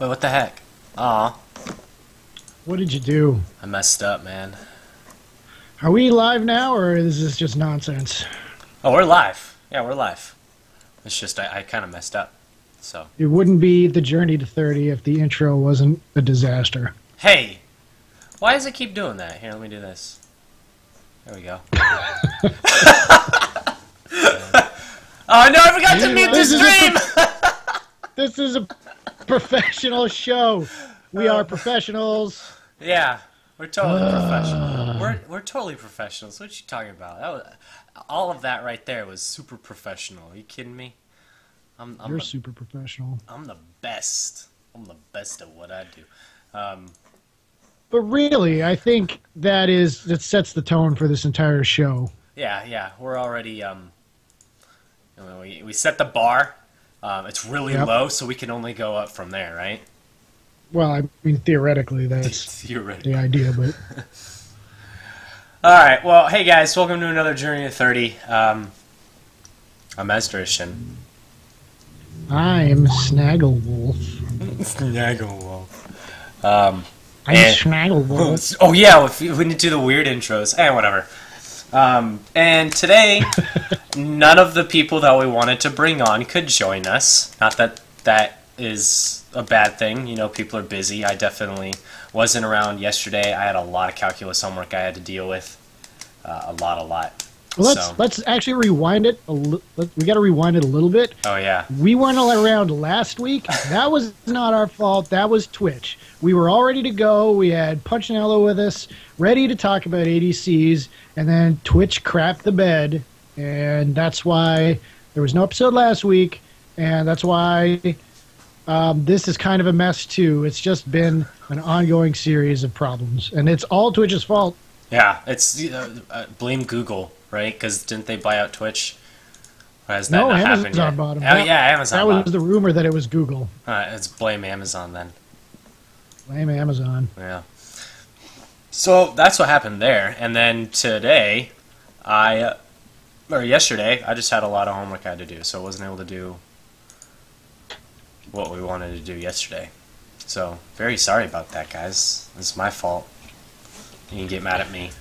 Wait, what the heck? Aw, What did you do? I messed up, man. Are we live now, or is this just nonsense? Oh, we're live. Yeah, we're live. It's just I kind of messed up. So, It wouldn't be the journey to 30 if the intro wasn't a disaster. hey, why does it keep doing that? Here, let me do this. There we go. Oh no, I forgot to mute the stream! This is a professional show. We are professionals. Yeah, we're totally professional. We're totally professionals. What you talking about? All of that right there was super professional. Are you kidding me? You're super professional. I'm the best. I'm the best at what I do. But really, I think that sets the tone for this entire show. Yeah. We're already we set the bar. It's really low, so we can only go up from there, right? Well, I mean, theoretically, that's Theoretically. the idea, but... Alright, well, hey guys, welcome to another Journey to 30. I'm Esdrishan. I'm Snagglewolf. Snagglewolf. I'm Snagglewolf. Oh yeah, we need to do the weird intros. Whatever. And today, none of the people that we wanted to bring on could join us. Not that that is a bad thing. You know, people are busy. I definitely wasn't around yesterday. I had a lot of calculus homework I had to deal with. A lot. Well, let's actually rewind it. We got to rewind it a little bit. Oh yeah. We weren't around last week. That was not our fault. That was Twitch. We were all ready to go. We had Punchinello with us, ready to talk about ADCs, and then Twitch crapped the bed, and that's why there was no episode last week, and that's why this is kind of a mess too. It's just been an ongoing series of problems, and it's all Twitch's fault. Yeah, it's blame Google, right? Because didn't they buy out Twitch? Or has that No, not happened yet? Amazon bought them. Oh yeah, Amazon. That was the rumor that it was Google. It's blame Amazon then. Blame Amazon. Yeah. So that's what happened there, and then today, yesterday, I just had a lot of homework I had to do, so I wasn't able to do what we wanted to do yesterday. So very sorry about that, guys. It's my fault. You can get mad at me.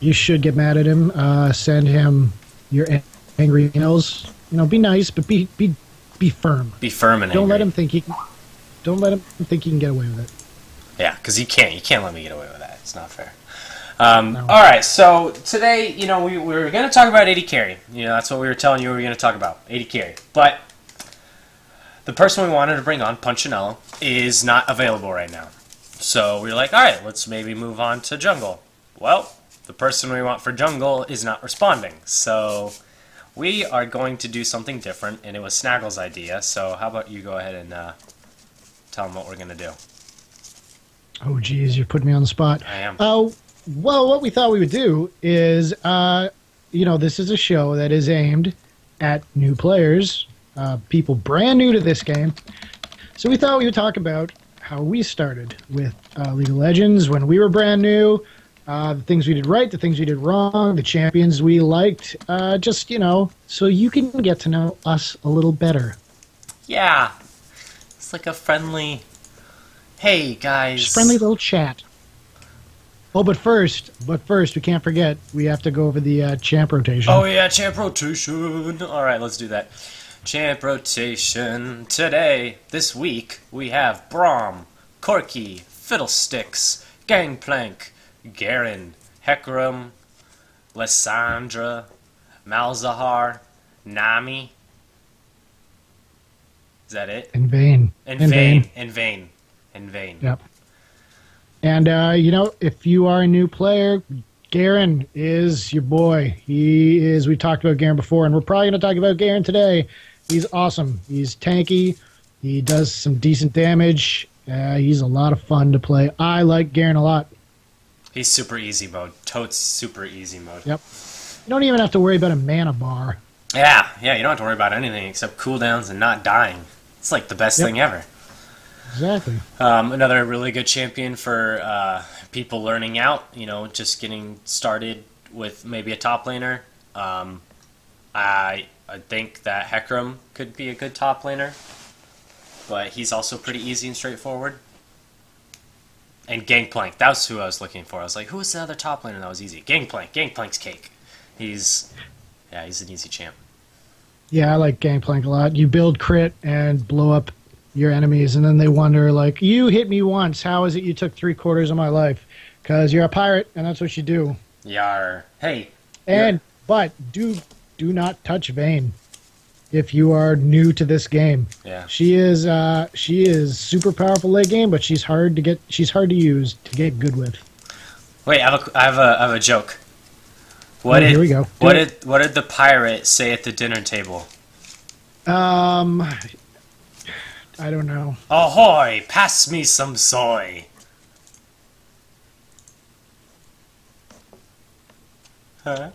You should get mad at him. Send him your angry emails. You know, be nice, but be firm. Be firm and don't angry. let him think he can. Don't let him think he can get away with it. Yeah, because you can't. You can't let me get away with that. It's not fair. No. All right, so today, you know, we were going to talk about AD carry. You know, that's what we were telling you we were going to talk about, AD carry. But the person we wanted to bring on, Punchinello, is not available right now. So we were like, all right, let's maybe move on to jungle. Well, the person we want for jungle is not responding. So we are going to do something different, and it was Snaggle's idea. So how about you go ahead and tell him what we're going to do. Oh, geez, you're putting me on the spot. I am. Well, what we thought we would do is, you know, this is a show that is aimed at new players, people brand new to this game. So we thought we would talk about how we started with League of Legends when we were brand new, the things we did right, the things we did wrong, the champions we liked, just, you know, so you can get to know us a little better. Yeah. It's like a friendly, hey, guys. Just friendly little chat. Oh, but first, we can't forget, we have to go over the champ rotation. Oh, yeah, champ rotation. All right, let's do that. Champ rotation today, this week, we have Braum, Corky, Fiddlesticks, Gangplank, Garen, Hecarim, Lysandra, Malzahar, Nami. Is that it? In vain. In vain. Yep. And, you know, if you are a new player, Garen is your boy. He is, we talked about Garen before, and we're probably going to talk about Garen today. He's awesome. He's tanky. He does some decent damage. He's a lot of fun to play. I like Garen a lot. He's super easy mode. Totes super easy mode. Yep. You don't even have to worry about a mana bar. Yeah, you don't have to worry about anything except cooldowns and not dying. It's like the best thing ever. Exactly. Another really good champion for people learning out, you know, just getting started with maybe a top laner. I think that Hecarim could be a good top laner. but he's also pretty easy and straightforward. And Gangplank, that was who I was looking for. I was like, who was the other top laner that was easy? Gangplank. Gangplank's cake. He's an easy champ. Yeah, I like Gangplank a lot. You build crit and blow up your enemies, and then they wonder, like, you hit me once. How is it you took 3/4 of my life? Because you're a pirate, and that's what you do. Yar. Hey. But do not touch Vayne if you are new to this game. Yeah. She is super powerful late game, but she's hard to use to get good with. Wait, I have a joke. Here we go. What did the pirate say at the dinner table? I don't know. Ahoy! Pass me some soy. Huh?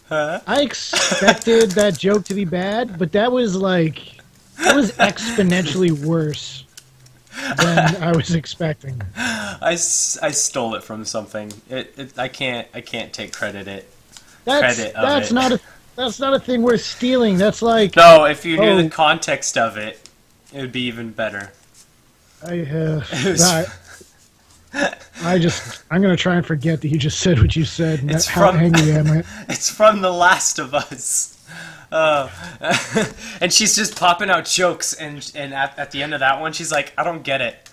I expected that joke to be bad, but that was exponentially worse than I was expecting. I stole it from something. I can't take credit That's not a thing worth stealing. That's like, no. If you knew the context of it, it would be even better. I'm gonna try and forget that you just said what you said. And How angry am I? It's from The Last of Us. And she's just popping out jokes, and at the end of that one, she's like, I don't get it.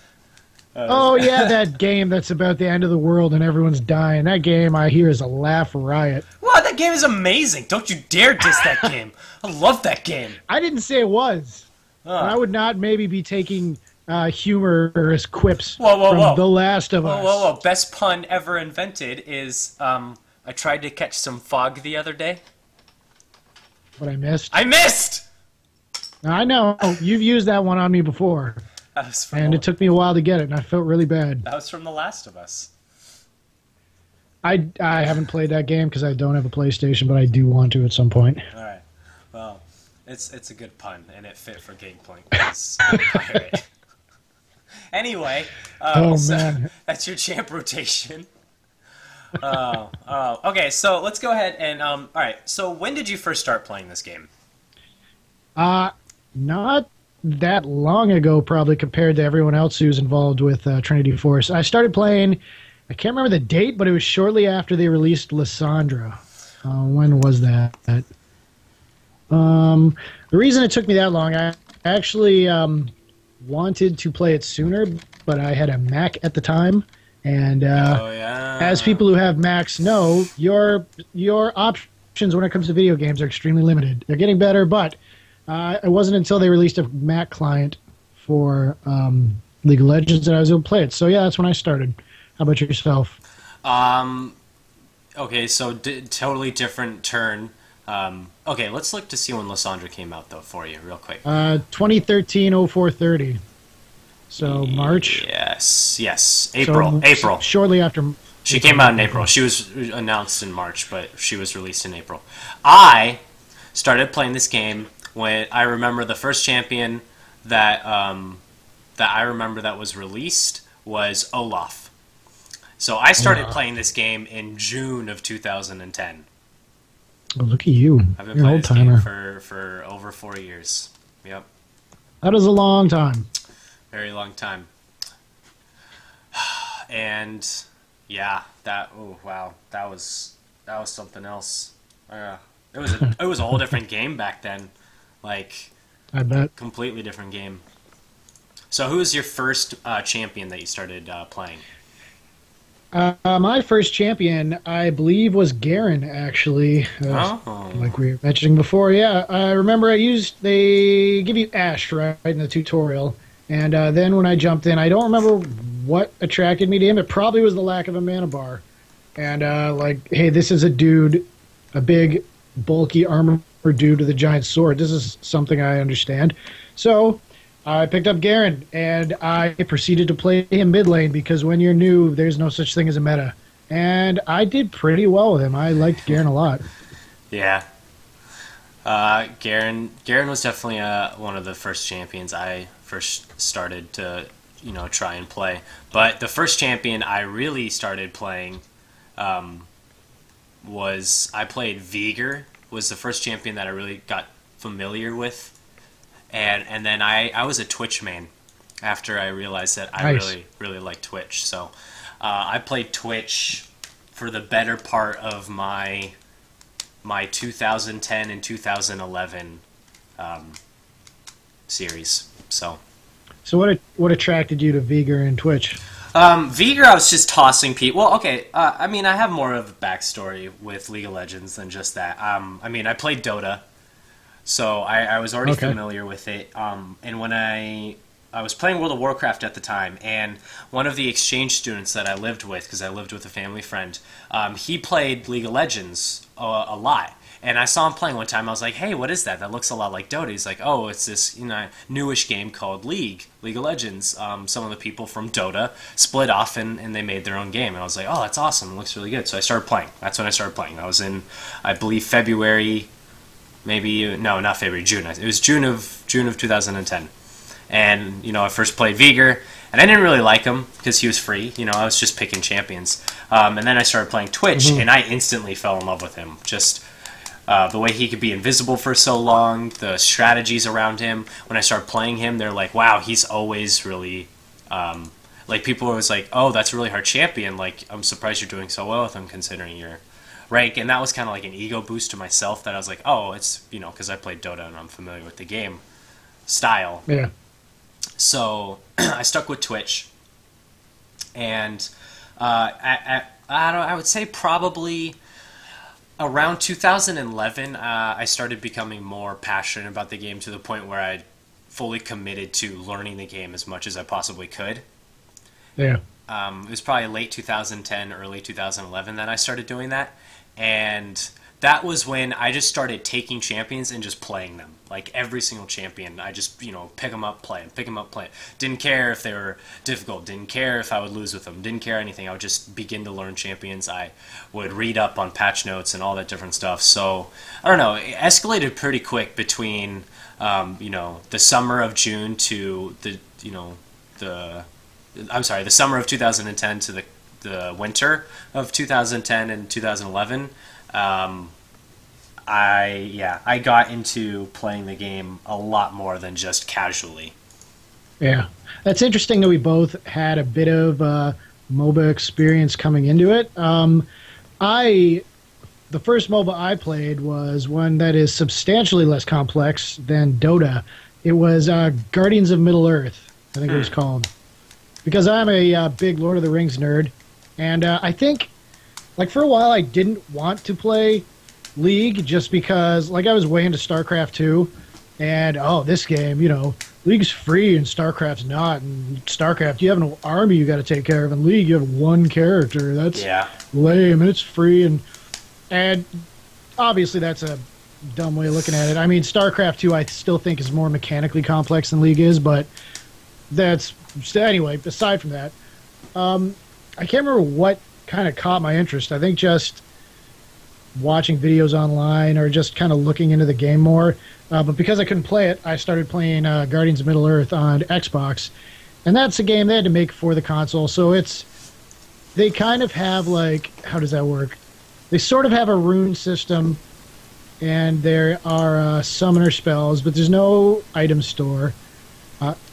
Oh yeah, that game that's about the end of the world and everyone's dying. That game, I hear, is a laugh riot. Wow, that game is amazing. Don't you dare diss that game. I love that game. I didn't say it was. I would not maybe be taking humorous quips from The Last of Us. Whoa. Best pun ever invented is, I tried to catch some fog the other day. But I missed. I missed! I know. You've used that one on me before. And it took me a while to get it, and I felt really bad. That was from The Last of Us. I haven't played that game because I don't have a PlayStation, but I do want to at some point. All right. Well, it's a good pun, and it fit for Gangplank. Because I'm a pirate. Anyway, man. That's your champ rotation. Okay, so let's go ahead and all right. So when did you first start playing this game? Not that long ago, probably, compared to everyone else who's involved with Trinity Force. I started playing. I can't remember the date, but it was shortly after they released Lysandra. When was that? The reason it took me that long, I actually wanted to play it sooner, but I had a Mac at the time, and as people who have Macs know, your options when it comes to video games are extremely limited. They're getting better, but it wasn't until they released a Mac client for League of Legends that I was able to play it. So yeah, that's when I started. How about yourself? Okay, so totally different turn. Okay, let's look to see when Lysandra came out, though, for you, real quick. 2013 04/30. So March? Yes. April. Shortly after. She came out in April. She was announced in March, but she was released in April. I started playing this game when I remember the first champion that I remember that was released was Olaf. So I started playing this game in June of 2010. Oh, look at you. I've been playing this game for over 4 years. Yep. That is a long time. Very long time. And yeah, that was something else. It was a whole different game back then. Like, I bet. Completely different game. So who was your first champion that you started playing? My first champion, I believe, was Garen, actually. Like we were mentioning before. Yeah, I remember they give you Ashe, right, in the tutorial. And then when I jumped in, I don't remember what attracted me to him. It probably was the lack of a mana bar. And hey, this is a dude, a big, bulky armor dude with a giant sword. This is something I understand. So I picked up Garen, and I proceeded to play him mid lane because when you're new, there's no such thing as a meta. And I did pretty well with him. I liked Garen a lot. Yeah. Garen was definitely one of the first champions I first started to, try and play. But the first champion I really started playing was I played Veigar, was the first champion that I really got familiar with. and then I was a Twitch main after I realized that I Nice. really like Twitch. So I played Twitch for the better part of my 2010 and 2011 series. So So what attracted you to Vega and Twitch? Vega, I was just tossing people. Well, okay. I mean, I have more of a backstory with League of Legends than just that. I mean, I played Dota, so I was already Okay. familiar with it. And when I was playing World of Warcraft at the time, and one of the exchange students that I lived with, because I lived with a family friend, he played League of Legends a lot. And I saw him playing one time. I was like, "Hey, what is that? That looks a lot like Dota." He's like, "Oh, it's this newish game called League of Legends." Some of the people from Dota split off and they made their own game. And I was like, "Oh, that's awesome! It looks really good." So I started playing. That's when I started playing. I was in, I believe, February, maybe no, not February, June. It was June of 2010. And I first played Veigar, and I didn't really like him because he was free. I was just picking champions. And then I started playing Twitch, and I instantly fell in love with him. Just the way he could be invisible for so long, the strategies around him. When I started playing him, they're like, "Wow, he's always really." Like people were always like, "Oh, that's a really hard champion. Like, I'm surprised you're doing so well with him considering your rank." And that was kind of like an ego boost to myself that I was like, "Oh, it's because I played Dota and I'm familiar with the game style." Yeah. So I stuck with Twitch, and I would say probably around 2011, I started becoming more passionate about the game to the point where I fully committed to learning the game as much as I possibly could. Yeah. It was probably late 2010, early 2011 that I started doing that, and that was when I just started taking champions and just playing them. Like every single champion, I just pick them up, play them, pick them up, play them. Didn't care if they were difficult. Didn't care if I would lose with them. Didn't care anything. I would just begin to learn champions. I would read up on patch notes and all that different stuff. So I don't know. It escalated pretty quick between the summer of June to the the summer of 2010 to the winter of 2010 and 2011. I got into playing the game a lot more than just casually. Yeah. That's interesting that we both had a bit of MOBA experience coming into it. The first MOBA I played was one that is substantially less complex than Dota. It was Guardians of Middle-earth, I think it was called. Because I'm a big Lord of the Rings nerd, and I think, like, for a while I didn't want to play League just because, like, I was way into StarCraft 2, and, this game, League's free and StarCraft's not, and StarCraft, you have an army you got to take care of, and League, you have one character. That's lame, and it's free, and obviously that's a dumb way of looking at it. I mean, StarCraft 2 I still think is more mechanically complex than League is, but that's... Anyway, aside from that, I can't remember what kind of caught my interest. I think just watching videos online or just kind of looking into the game more. But because I couldn't play it, I started playing Guardians of Middle-earth on Xbox. And that's a game they had to make for the console. So they kind of have, like, how does that work? They sort of have a rune system, and there are summoner spells, but there's no item store.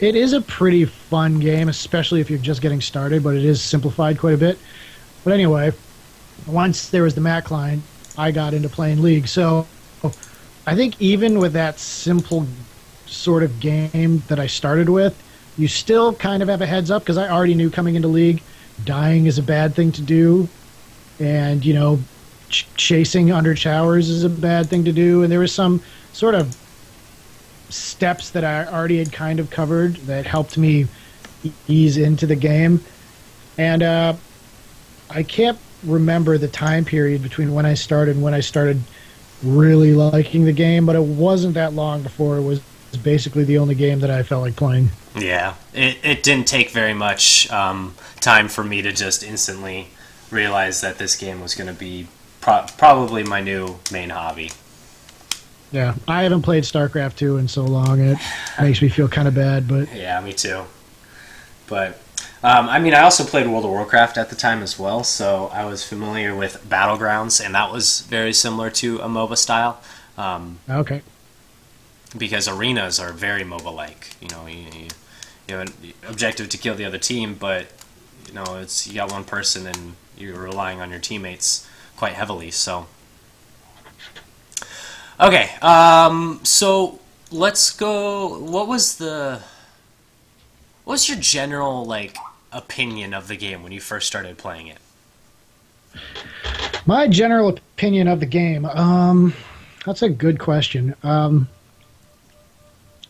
It is a pretty fun game, especially if you're just getting started, but it is simplified quite a bit. But anyway, once there was the Mac client, I got into playing League. So I think even with that simple sort of game that I started with, you still kind of have a heads up, because I already knew coming into League, dying is a bad thing to do, and, chasing under towers is a bad thing to do, and there was some sort of steps that I already had kind of covered that helped me ease into the game. And I can't remember the time period between when I started and when I started really liking the game, but it wasn't that long before it was basically the only game that I felt like playing. Yeah, it didn't take very much time for me to just instantly realize that this game was going to be probably my new main hobby. Yeah, I haven't played StarCraft 2 in so long. It makes me feel kind of bad, but... Yeah, me too. But, I also played World of Warcraft at the time as well, so I was familiar with Battlegrounds, and that was very similar to a MOBA style. Okay. because arenas are very mobile-like. You have an objective to kill the other team, but you got one person and you're relying on your teammates quite heavily. So, okay, so let's go. What's your general opinion of the game when you first started playing it? My general opinion of the game, that's a good question.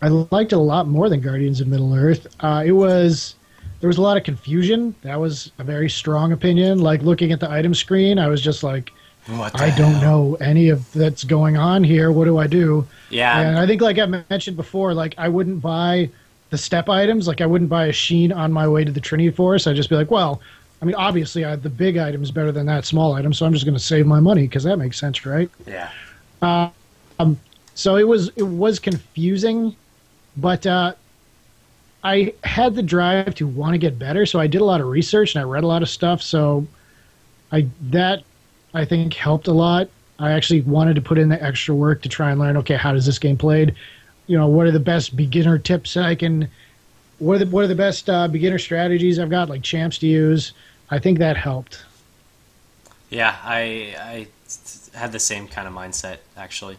I liked it a lot more than Guardians of Middle-earth. There was a lot of confusion. That was a very strong opinion. Like, looking at the item screen, I was just like, I don't know any of that's going on here. What do I do? Yeah. And I think, like I mentioned before, like, I wouldn't buy the step items. Like, I wouldn't buy a Sheen on my way to the Trinity Forest. I'd just be like, well, I mean, obviously, the big item is better than that small item, so I'm just going to save my money, because that makes sense, right? Yeah. So it was confusing, but I had the drive to want to get better, so I did a lot of research and I read a lot of stuff. So I think helped a lot. I actually wanted to put in the extra work to try and learn, okay, how does this game played? What are the best beginner tips I can? What are the best beginner strategies I've got, like champs to use? I think that helped. Yeah, I had the same kind of mindset, actually.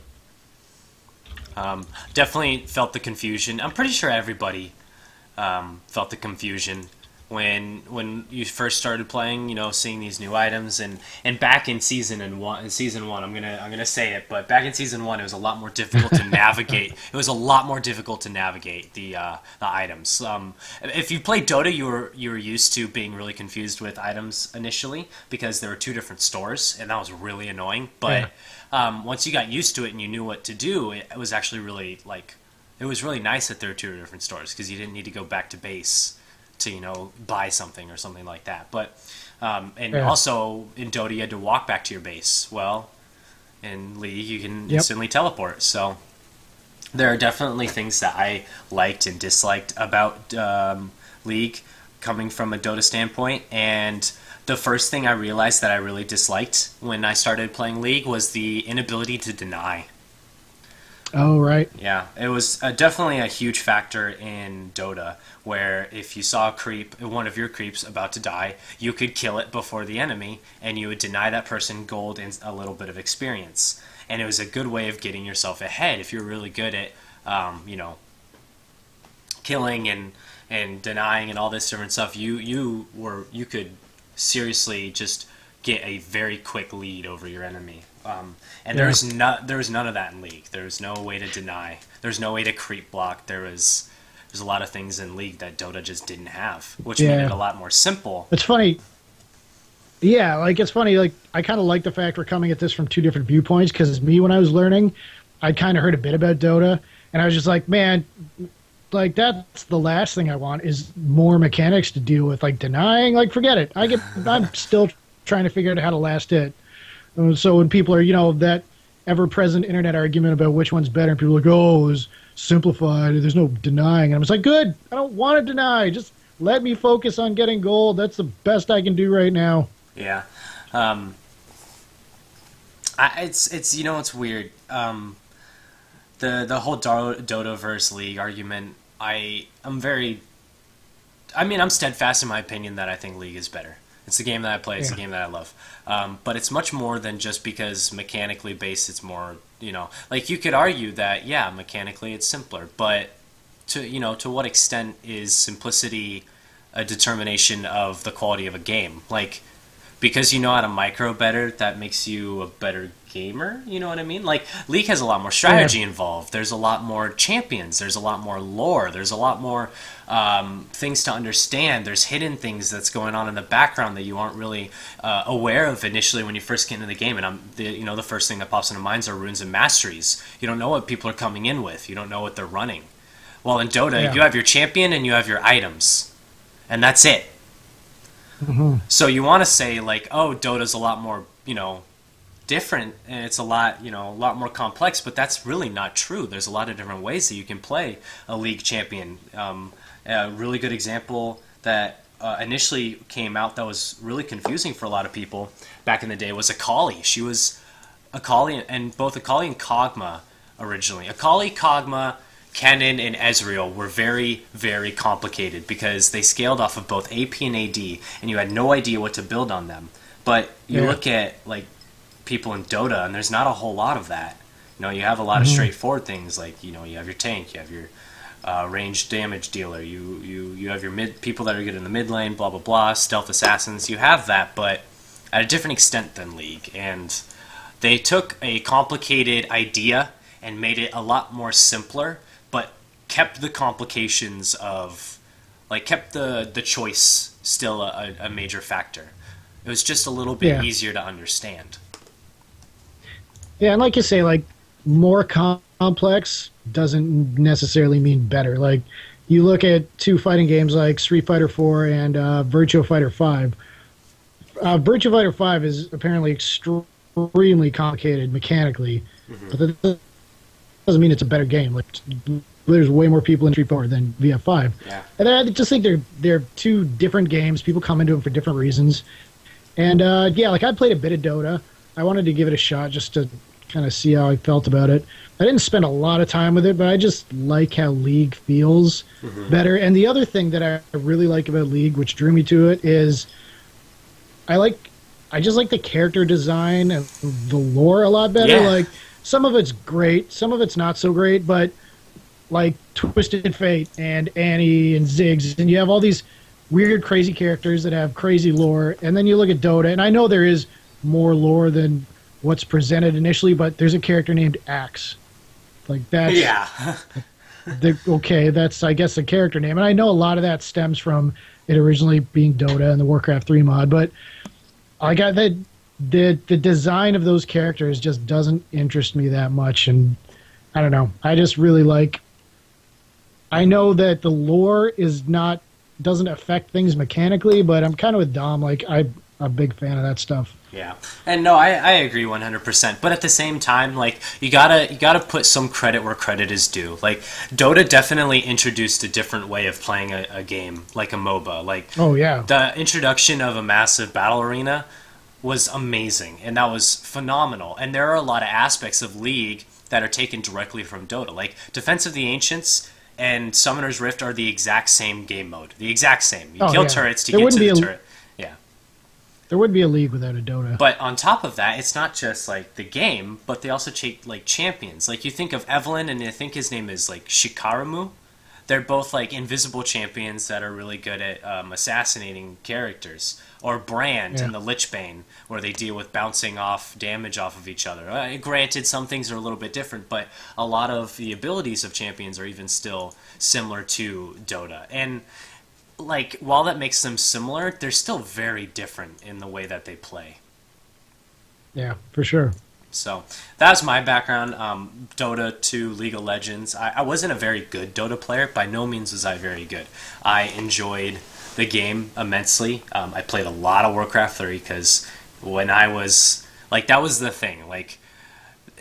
Definitely felt the confusion. I'm pretty sure everybody felt the confusion when you first started playing. Seeing these new items and back in season one. I'm gonna say it, but back in season 1, it was a lot more difficult to navigate. It was a lot more difficult to navigate the items. If you played Dota, you were used to being really confused with items initially because there were 2 different stores, and that was really annoying. But once you got used to it and you knew what to do, it was actually really it was really nice that there were 2 different stores because you didn't need to go back to base to buy something or something like that. But also in Dota you had to walk back to your base. Well, in League you can instantly teleport. So there are definitely things that I liked and disliked about League coming from a Dota standpoint. And the first thing I realized that I really disliked when I started playing League was the inability to deny. Oh, right. Yeah, it was definitely a huge factor in Dota, where if you saw one of your creeps about to die, you could kill it before the enemy, and you would deny that person gold and a little bit of experience. And it was a good way of getting yourself ahead if you're really good at, killing and denying and all this different stuff. You could seriously just get a very quick lead over your enemy. And there was none of that in League. There was no way to deny. There was no way to creep block. There's a lot of things in League that Dota just didn't have, which made it a lot more simple. It's funny. Yeah, it's funny. I kind of like the fact we're coming at this from 2 different viewpoints, because me, when I was learning, I kind of heard a bit about Dota, and I was just like, man, that's the last thing I want is more mechanics to deal with, denying. Forget it. I'm still trying to figure out how to last hit. So when people are, that ever-present internet argument about which one's better, and people are like, oh, it's simplified, there's no denying. And I'm just like, good, I don't want to deny. Just let me focus on getting gold. That's the best I can do right now. Yeah. It's it's weird. The whole Dota versus League argument, I'm steadfast in my opinion that I think League is better. It's the game that I play. It's the game that I love. But it's much more than just because mechanically based. It's more, you could argue that, yeah, mechanically it's simpler. But to what extent is simplicity a determination of the quality of a game? Because you know how to micro better, that makes you a better gamer? You know what I mean? League has a lot more strategy involved. There's a lot more champions. There's a lot more lore. There's a lot more things to understand. There's hidden things that's going on in the background that you aren't really aware of initially when you first get into the game. And the first thing that pops into mind are runes and masteries. You don't know what people are coming in with. You don't know what they're running. Well, in Dota, you have your champion and you have your items. And that's it. Mm-hmm. So you want to say, oh, Dota's a lot more, different, and it's a lot more complex, but that's really not true. There's a lot of different ways that you can play a League champion. A really good example that initially came out that was really confusing for a lot of people back in the day was Akali. She was Akali, and both Akali and Kog'Maw originally. Akali, Kog'Maw, Kennen, and Ezreal were very, very complicated because they scaled off of both AP and AD, and you had no idea what to build on them. But you look at like people in Dota, and there's not a whole lot of that. You know, you have a lot of straightforward things like, you know, you have your tank, you have your ranged damage dealer, you have your people that are good in the mid lane, blah blah blah, stealth assassins. You have that, but at a different extent than League. And they took a complicated idea and made it a lot more simpler, but kept the complications of, like, kept the choice still a major factor. It was just a little bit easier to understand. Yeah, and like you say, like, more complex doesn't necessarily mean better. Like, you look at two fighting games like Street Fighter 4 and Virtua Fighter 5. Virtua Fighter 5 is apparently extremely complicated mechanically, but that doesn't mean it's a better game. Like, there's way more people in Street Fighter than VF5. Yeah. And I just think they're two different games. People come into them for different reasons. And yeah, like, I played a bit of Dota. I wanted to give it a shot just to kind of see how I felt about it. I didn't spend a lot of time with it, but I just like how League feels better. And the other thing that I really like about League, which drew me to it, is I just like the character design and the lore a lot better. Yeah. Like, some of it's great, some of it's not so great, but like Twisted Fate and Annie and Ziggs, and you have all these weird, crazy characters that have crazy lore. And then you look at Dota, and I know there is more lore than what's presented initially, but there's a character named Axe. Like, that's okay, that's, I guess, a character name. And I know a lot of that stems from it originally being Dota and the Warcraft 3 mod, but I got that the design of those characters just doesn't interest me that much. And I don't know, I just really like, I know that the lore doesn't affect things mechanically, but I'm kind of with Dom. Like, I'm a big fan of that stuff. Yeah, and no, I agree 100%. But at the same time, like, you gotta put some credit where credit is due. Like, Dota definitely introduced a different way of playing a game, like a MOBA. Like, oh yeah, the introduction of a massive battle arena was amazing, and that was phenomenal. And there are a lot of aspects of League that are taken directly from Dota. Like, Defense of the Ancients and Summoner's Rift are the exact same game mode. The exact same. You kill turrets to get to the turret. Yeah. There would be a League without a Dota. But on top of that, it's not just like the game, but they also take like champions. Like, you think of Evelyn, and I think his name is like Shikaramu. They're both like invisible champions that are really good at assassinating characters. Or Brand and the Lichbane, where they deal with bouncing off damage off of each other. Granted, some things are a little bit different, but a lot of the abilities of champions are even still similar to Dota. And like, while that makes them similar, they're still very different in the way that they play. Yeah, for sure. So that's my background. Dota to League of Legends. I wasn't a very good Dota player. By no means was I very good. I enjoyed the game immensely. I played a lot of Warcraft 3 because when I was, like, that was the thing. Like,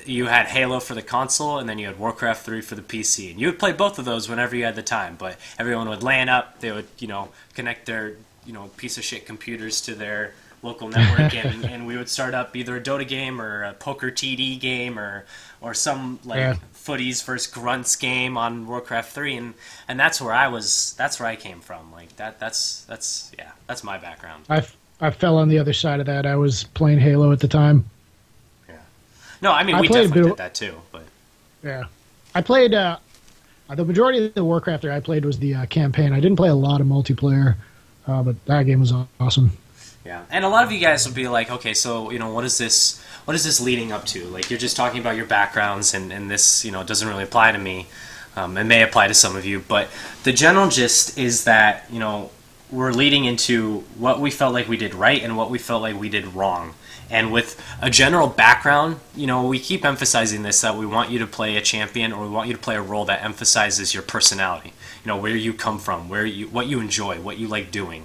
you had Halo for the console, and then you had Warcraft 3 for the PC. And you would play both of those whenever you had the time, but everyone would LAN up, they would, you know, connect their, you know, piece of shit computers to their local network, and we would start up either a Dota game or a Poker TD game or some, like, Footies versus Grunts game on Warcraft 3, and that's where I came from. Like, that's my background. I fell on the other side of that. I was playing Halo at the time. No, I mean, we definitely did that too, but yeah, I played the majority of the Warcraft I played was the campaign. I didn't play a lot of multiplayer, but that game was awesome. Yeah, and a lot of you guys will be like, okay, so, you know, what is this leading up to? Like, you're just talking about your backgrounds, and this, you know, doesn't really apply to me. It may apply to some of you, but the general gist is that, you know, we're leading into what we felt like we did right and what we felt like we did wrong. And with a general background, you know, we keep emphasizing this, that we want you to play a champion, or we want you to play a role that emphasizes your personality. You know, where you come from, what you enjoy, what you like doing.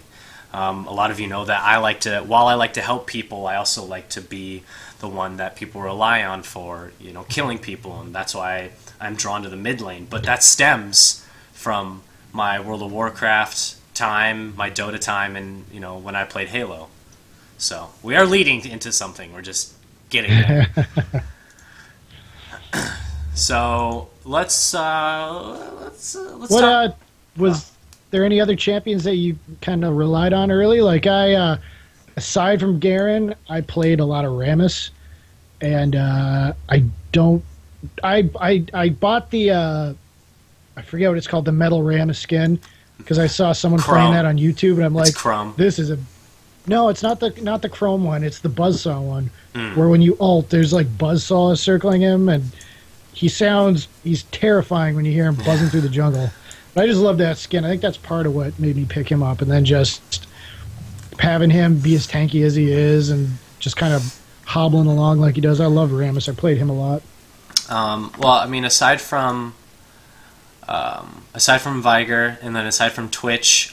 A lot of you know that while I like to help people, I also like to be the one that people rely on for, you know, killing people, and that's why I'm drawn to the mid lane. But that stems from my World of Warcraft time, my Dota time, and, you know, when I played Halo. So we are leading into something. We're just getting there. So let's What talk. was there any other champions that you kind of relied on early? Like aside from Garen, I played a lot of Rammus, and I don't. I bought the I forget what it's called, the metal Rammus skin, because I saw someone playing Chrome. that on YouTube, and I'm It's like, Chrome. this is a no. It's not the Chrome one. It's the Buzzsaw one, Mm. where when you ult, there's like Buzzsaws circling him, and he's terrifying when you hear him buzzing through the jungle. But I just love that skin. I think that's part of what made me pick him up, and then just having him be as tanky as he is, and just kind of hobbling along like he does. I love Rammus. I played him a lot. Well, I mean, aside from Viger, and then aside from Twitch,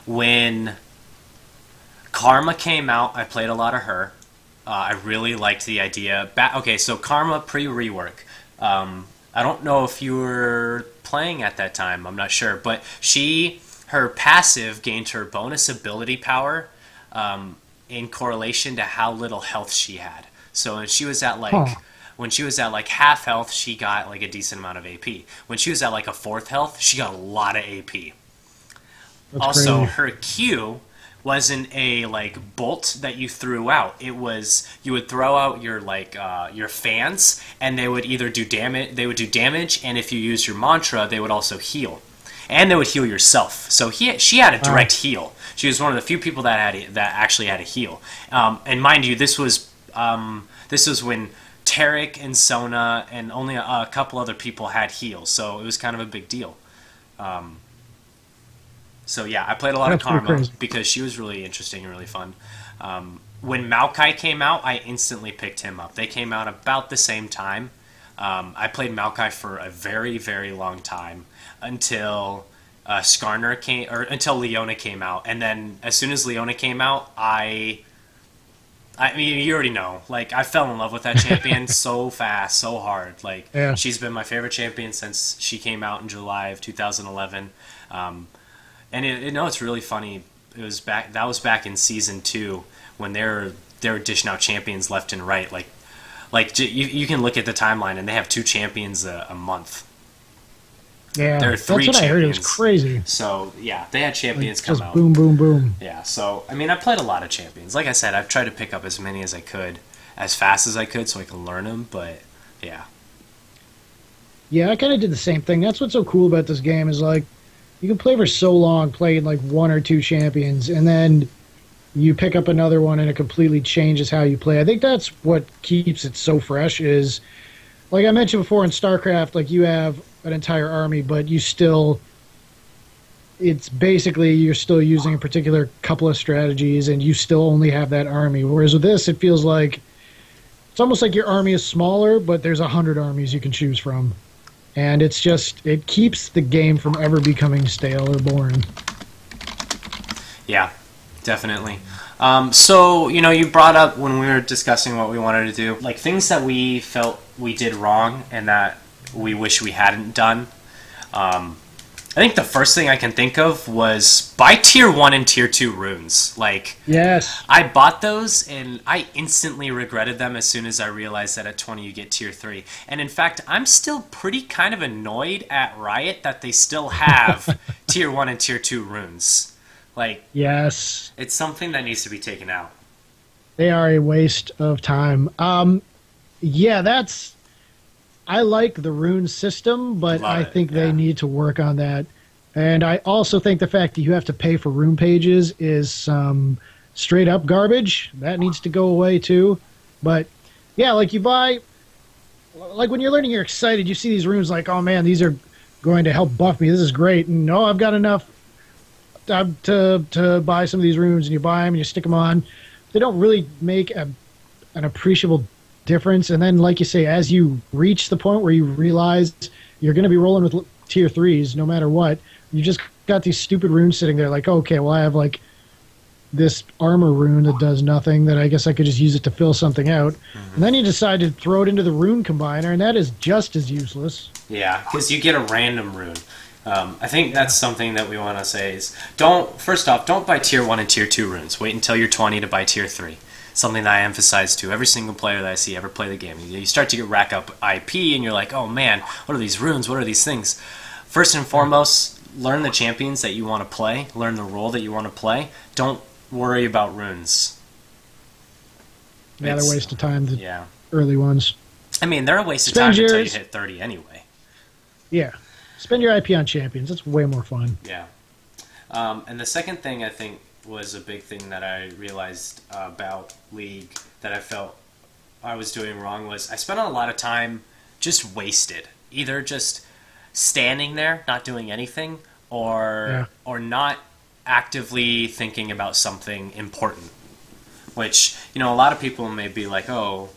when Karma came out, I played a lot of her. I really liked the idea. Okay, so Karma pre-rework. I don't know if you were playing at that time. I'm not sure, but her passive gained her bonus ability power in correlation to how little health she had. So when she was at when she was at like half health, she got like a decent amount of AP. When she was at like a fourth health, she got a lot of AP. That's Also, crazy. her Q wasn't a like bolt that you threw out. It was you would throw out your your fans, and they would either do damage. They would do damage, and if you use your mantra, they would also heal, and they would heal yourself. So she had a direct heal. She was one of the few people that actually had a heal. And mind you, this was when Tarek and Sona and only a couple other people had heals, so it was kind of a big deal. So yeah, I played a lot That's of pretty Karma crazy. because she was really interesting and really fun. When Maokai came out, I instantly picked him up. They came out about the same time. I played Maokai for a very, very long time until Skarner came, or until Leona came out, and then as soon as Leona came out, I mean, you already know. Like, I fell in love with that champion so fast, so hard. Like, Yeah. she's been my favorite champion since she came out in July of 2011. And it's really funny. That was back in season 2 when they were dishing out champions left and right. You can look at the timeline and they have 2 champions a month. Yeah, There are that's 3 what I heard. It was champions. crazy. So yeah, they had champions Like, come just out. boom, boom, boom. Yeah, so I mean, I played a lot of champions. Like I said, I've tried to pick up as many as I could, as fast as I could, so I can learn them. But yeah, Yeah, I kind of did the same thing. That's what's so cool about this game is like you can play for so long, playing like 1 or 2 champions, and then you pick up another one and it completely changes how you play. I think that's what keeps it so fresh. Is like I mentioned before in StarCraft, like you have an entire army, but it's basically you're still using a particular couple of strategies, and you still only have that army. Whereas with this, it feels like it's almost like your army is smaller, but there's 100 armies you can choose from. And it keeps the game from ever becoming stale or boring. yeah, definitely. So you brought up when we were discussing what we wanted to do, like things that we felt we did wrong and that we wish we hadn't done. I think the first thing I can think of was buy tier 1 and tier 2 runes. Like, Yes. I bought those and I instantly regretted them as soon as I realized that at 20 you get tier 3. And in fact, I'm still pretty kind of annoyed at Riot that they still have tier 1 and tier 2 runes. Like, Yes. it's something that needs to be taken out. They are a waste of time. Yeah, I like the rune system, but Love I it, think they yeah. need to work on that. And I also think the fact that you have to pay for rune pages is some straight up garbage. That needs to go away too. But yeah, like when you're learning, you're excited. You see these runes like, oh man, these are going to help buff me. This is great. And no, I've got enough to buy some of these runes, and you buy them and you stick them on. They don't really make an appreciable difference. And then, like you say, as you reach the point where you realize you're going to be rolling with tier 3s no matter what, you just got these stupid runes sitting there like, okay, well, I have like this armor rune that does nothing that I guess I could just use it to fill something out. And then you decide to throw it into the rune combiner, and that is just as useless. Yeah, because you get a random rune. I think that's something that we want to say is first off, don't buy tier 1 and tier 2 runes. Wait until you're 20 to buy tier 3. something that I emphasize to every single player that I see ever play the game. You start to rack up IP, and you're like, oh man, what are these runes? What are these things? First and foremost, learn the champions that you want to play. Learn the role that you want to play. Don't worry about runes. Yeah, they're a waste of time, the yeah. early ones. I mean, they're a waste of time until you hit 30 anyway. Yeah. Spend your IP on champions. That's way more fun. Yeah. And the second thing I think was a big thing that I realized about League that I felt I was doing wrong was I spent a lot of time just wasted. Either just standing there, not doing anything, or not actively thinking about something important. Which, you know, a lot of people may be like, oh,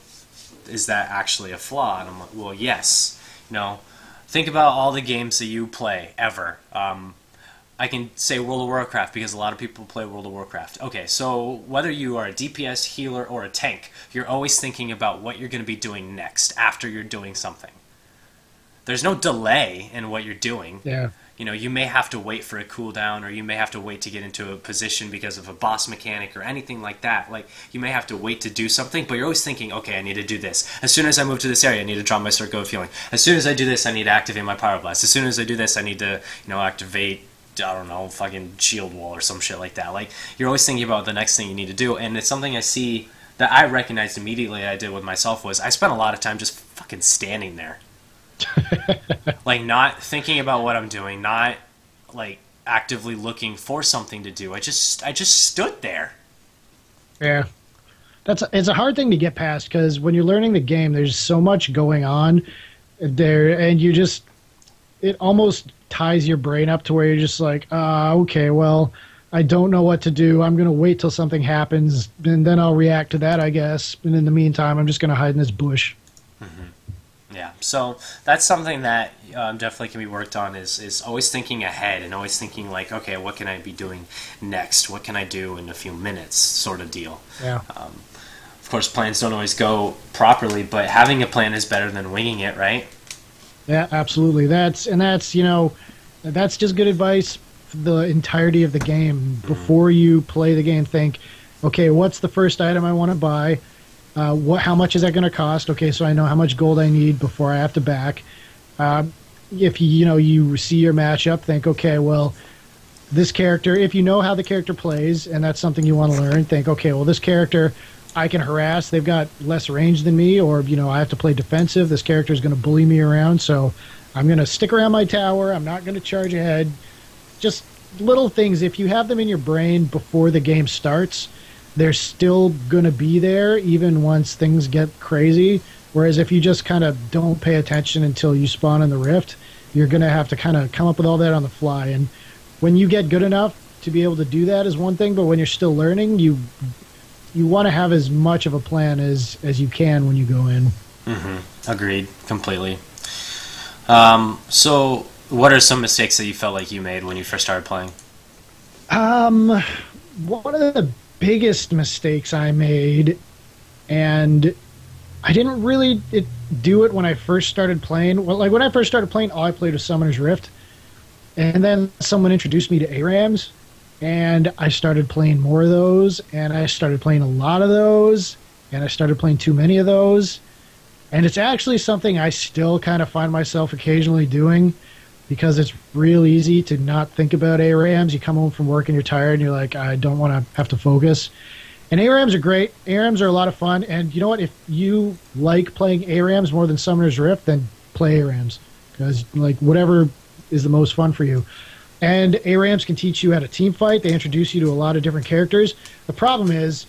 is that actually a flaw? And I'm like, well, yes. You know, think about all the games that you play ever. I can say World of Warcraft because a lot of people play World of Warcraft. Okay, so whether you are a DPS, healer, or a tank, you're always thinking about what you're going to be doing next after you're doing something. There's no delay in what you're doing. Yeah. You know, you may have to wait for a cooldown, or you may have to wait to get into a position because of a boss mechanic or anything like that. Like, you may have to wait to do something, but you're always thinking, okay, I need to do this. As soon as I move to this area, I need to drop my circle of healing. As soon as I do this, I need to activate my Pyroblast. As soon as I do this, I need to, you know, activate, I don't know, fucking shield wall or some shit like that. Like, you're always thinking about the next thing you need to do, and it's something I see that I recognized immediately I did with myself was I spent a lot of time just fucking standing there. Like, not thinking about what I'm doing, not like actively looking for something to do. I just stood there. Yeah, it's a hard thing to get past because when you're learning the game, there's so much going on there, and it almost ties your brain up to where you're just like, okay, well, I don't know what to do. I'm gonna wait till something happens, and then I'll react to that, I guess. And in the meantime, I'm just gonna hide in this bush. Yeah, so that's something that definitely can be worked on is always thinking ahead and always thinking like, okay, what can I be doing next? What can I do in a few minutes sort of deal. Yeah. Of course, plans don't always go properly, but having a plan is better than winging it, right? Yeah, absolutely. That's just good advice for the entirety of the game. Before you play the game, think, okay, what's the first item I want to buy? How much is that going to cost? Okay, so I know how much gold I need before I have to back. If you see your matchup, think, okay, well, this character, if you know how the character plays, and that's something you want to learn, think, okay, well, this character I can harass. They've got less range than me, or, I have to play defensive. This character is going to bully me around, so I'm going to stick around my tower. I'm not going to charge ahead. Just little things. If you have them in your brain before the game starts, they're still going to be there even once things get crazy. Whereas if you just kind of don't pay attention until you spawn in the rift, you're going to have to kind of come up with all that on the fly. And when you get good enough to be able to do that is one thing, but when you're still learning, you want to have as much of a plan as you can when you go in. Mm-hmm. Agreed. Completely. So what are some mistakes that you felt like you made when you first started playing? One of the biggest mistakes I made, and I didn't really do it when I first started playing. Well, like when I first started playing, all I played was Summoner's Rift, and then someone introduced me to ARAMs, and I started playing more of those, and I started playing a lot of those, and I started playing too many of those, and it's actually something I still kind of find myself occasionally doing, because it's real easy to not think about ARAMs. You come home from work and you're tired and you're like, I don't want to have to focus. And ARAMs are great. ARAMs are a lot of fun. And you know what? If you like playing ARAMs more than Summoner's Rift, then play ARAMs. Because like whatever is the most fun for you. And ARAMs can teach you how to team fight. They introduce you to a lot of different characters. The problem is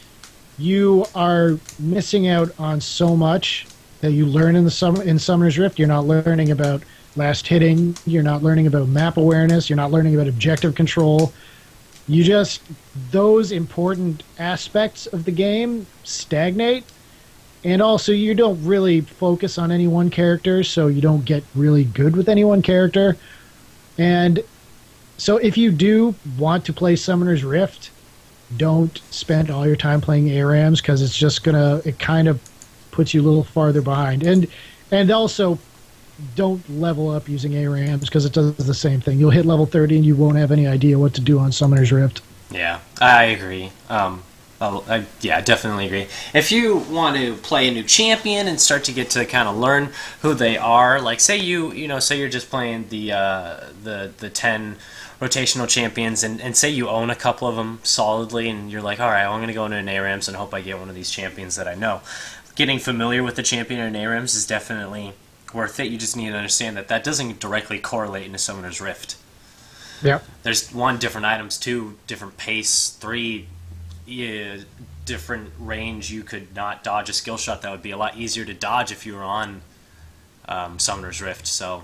you are missing out on so much that you learn in Summoner's Rift. You're not learning about last hitting, you're not learning about map awareness, you're not learning about objective control. Those important aspects of the game stagnate, and also you don't really focus on any one character, so you don't get really good with any one character. And so if you do want to play Summoner's Rift, don't spend all your time playing ARAMs, because it's just it kind of puts you a little farther behind. And also, don't level up using ARAMs, because it does the same thing. You'll hit level 30 and you won't have any idea what to do on Summoner's Rift. Yeah, I agree. Oh, yeah, I definitely agree. If you want to play a new champion and start to get to kind of learn who they are, like say say you're just playing the 10 rotational champions, and say you own a couple of them solidly, and you're like, all right, well, I'm going to go into an ARAMs and hope I get one of these champions that I know. Getting familiar with the champion in ARAMs is definitely worth it. You just need to understand that that doesn't directly correlate into Summoner's Rift. Yeah. There's 1, different items, 2, different pace, 3, different range. You could not dodge a skill shot that would be a lot easier to dodge if you were on Summoner's Rift. So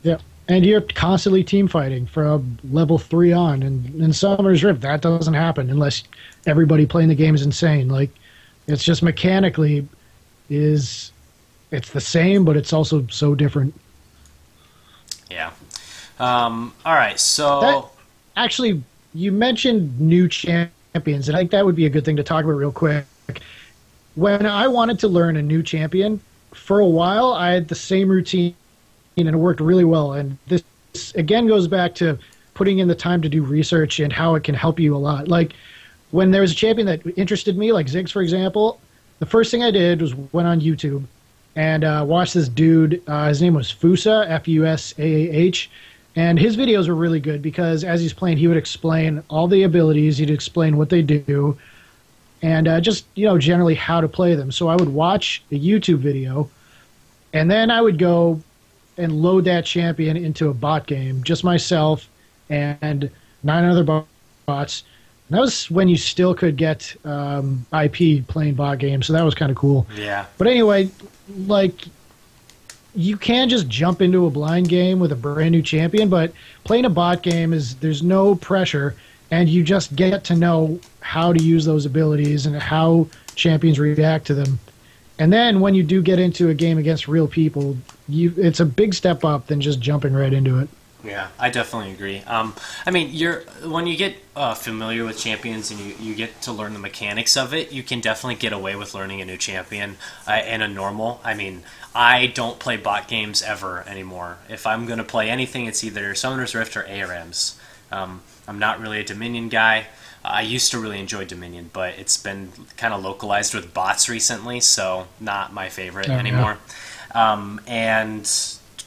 yeah, and you're constantly team fighting from level 3 on, and in Summoner's Rift that doesn't happen unless everybody playing the game is insane. Like, it's just mechanically it's the same, but it's also so different. Yeah. All right, so actually, you mentioned new champions, and I think that would be a good thing to talk about real quick. When I wanted to learn a new champion, for a while I had the same routine, and it worked really well. And this again goes back to putting in the time to do research and how it can help you a lot. Like, when there was a champion that interested me, like Ziggs, for example, the first thing I did was went on YouTube and watched this dude. His name was Fusa, Fusaah. And his videos were really good because as he's playing, he would explain all the abilities, he'd explain what they do, and just, generally how to play them. So I would watch a YouTube video, and then I would go and load that champion into a bot game, just myself and 9 other bots. And that was when you still could get IP playing bot games, so that was kind of cool. Yeah. But anyway, like, you can just jump into a blind game with a brand new champion, but playing a bot game there's no pressure, and you just get to know how to use those abilities and how champions react to them. And then when you do get into a game against real people, it's a big step up than just jumping right into it. Yeah, I definitely agree. I mean, when you get familiar with champions and you get to learn the mechanics of it, you can definitely get away with learning a new champion in a normal. I mean, I don't play bot games ever anymore. If I'm going to play anything, it's either Summoner's Rift or ARAMs. I'm not really a Dominion guy. I used to really enjoy Dominion, but it's been kind of localized with bots recently, so not my favorite anymore. And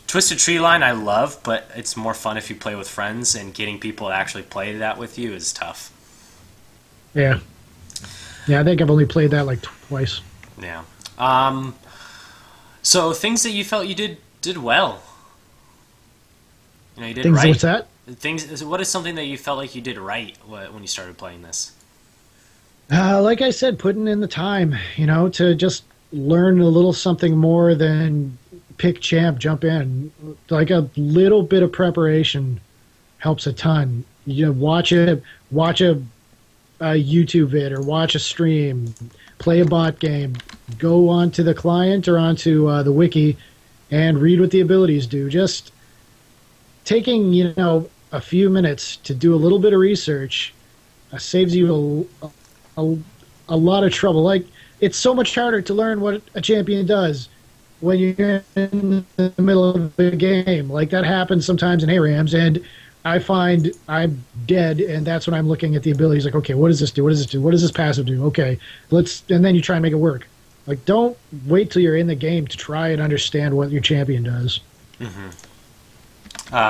Twisted Tree Line I love, but it's more fun if you play with friends, and getting people to actually play that with you is tough. Yeah. Yeah, I think I've only played that like twice. Yeah. So things that you felt you did well. You did things, right. What's that? What is something that you felt like you did right when you started playing this? Like I said, putting in the time, to just learn a little something more than pick champ, jump in. Like, a little bit of preparation helps a ton. Watch a YouTube vid or watch a stream, play a bot game, go onto the client or onto the wiki and read what the abilities do. Just taking, a few minutes to do a little bit of research saves you a lot of trouble. Like, it's so much harder to learn what a champion does when you're in the middle of the game. Like, that happens sometimes in ARAMs, and I find I'm dead, and that's when I'm looking at the abilities. Like, okay, what does this do? What does this do? What does this passive do? Okay, and then you try and make it work. Like, don't wait till you're in the game to try and understand what your champion does. Mm-hmm.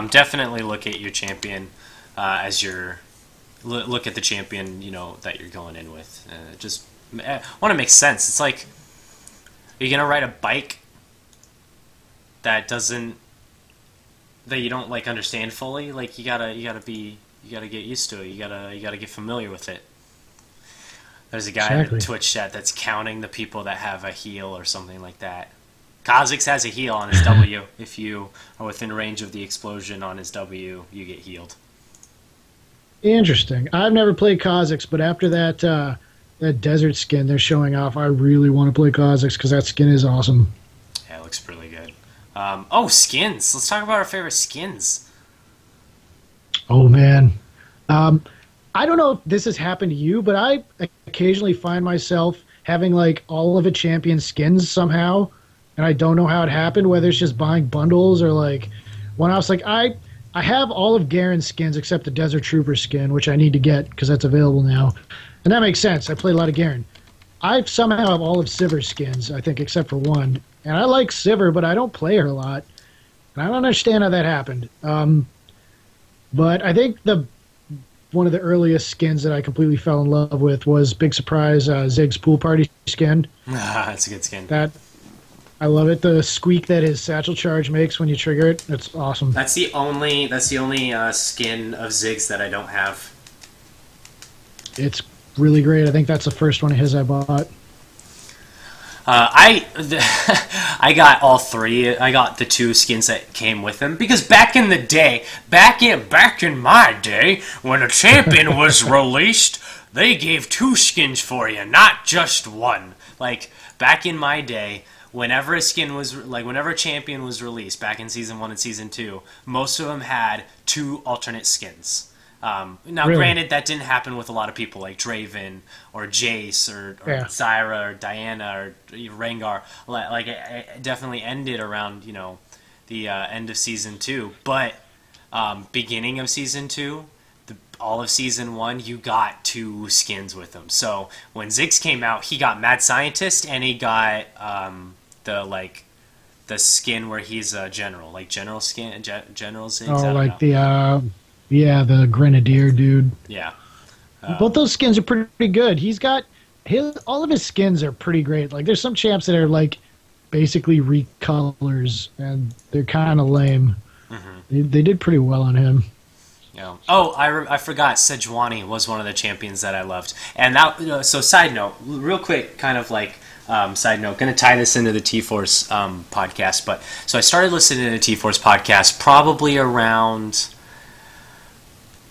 Definitely look at your champion as look at the champion that you're going in with. Just want to make sense. It's like, are you gonna ride a bike that you don't like understand fully? Like, you gotta get used to it. You gotta get familiar with it. There's a guy in the Twitch chat that's counting the people that have a heal or something like that. Kha'Zix has a heal on his W. If you are within range of the explosion on his W, you get healed. Interesting. I've never played Kha'Zix, but after that desert skin they're showing off, I really want to play Kha'Zix because that skin is awesome. Yeah, it looks really good. Skins. Let's talk about our favorite skins. Oh, man. I don't know if this has happened to you, but I occasionally find myself having, like, all of a champion skins somehow, and I don't know how it happened, whether it's just buying bundles or, like, when I was like, I have all of Garen's skins except the Desert Trooper skin, which I need to get because that's available now. And that makes sense. I play a lot of Garen. I somehow have all of Sivir's skins, I think, except for one. And I like Sivir, but I don't play her a lot. And I don't understand how that happened. But I think one of the earliest skins that I completely fell in love with was, big surprise, Zig's Pool Party skin. That's a good skin. I love it. The squeak that his satchel charge makes when you trigger it. It's awesome. That's the only skin of Zig's that I don't have. It's really great. I think that's the first one of his I bought. I got all three. I got the 2 skins that came with them because back in my day, when a champion was released, they gave 2 skins for you, not just one. Like back in my day, whenever a champion was released back in season 1 and season 2, most of them had 2 alternate skins. Now, really? Granted, that didn't happen with a lot of people like Draven or Jace or Zyra or Diana or Rengar. Like it definitely ended around the end of season 2. But beginning of season 2, all of season 1, you got 2 skins with them. So when Ziggs came out, he got Mad Scientist and he got the skin where he's a general, like general skin, General Ziggs. Oh, like the Grenadier dude. Yeah. Both those skins are pretty good. He's got all of his skins are pretty great. Like there's some champs that are like basically recolors and they're kind of lame. Mm-hmm. They did pretty well on him. Yeah. Oh, I forgot. Sejuani was one of the champions that I loved. And that so side note, real quick, kind of like side note, going to tie this into the T-Force podcast. But so I started listening to the T-Force podcast probably around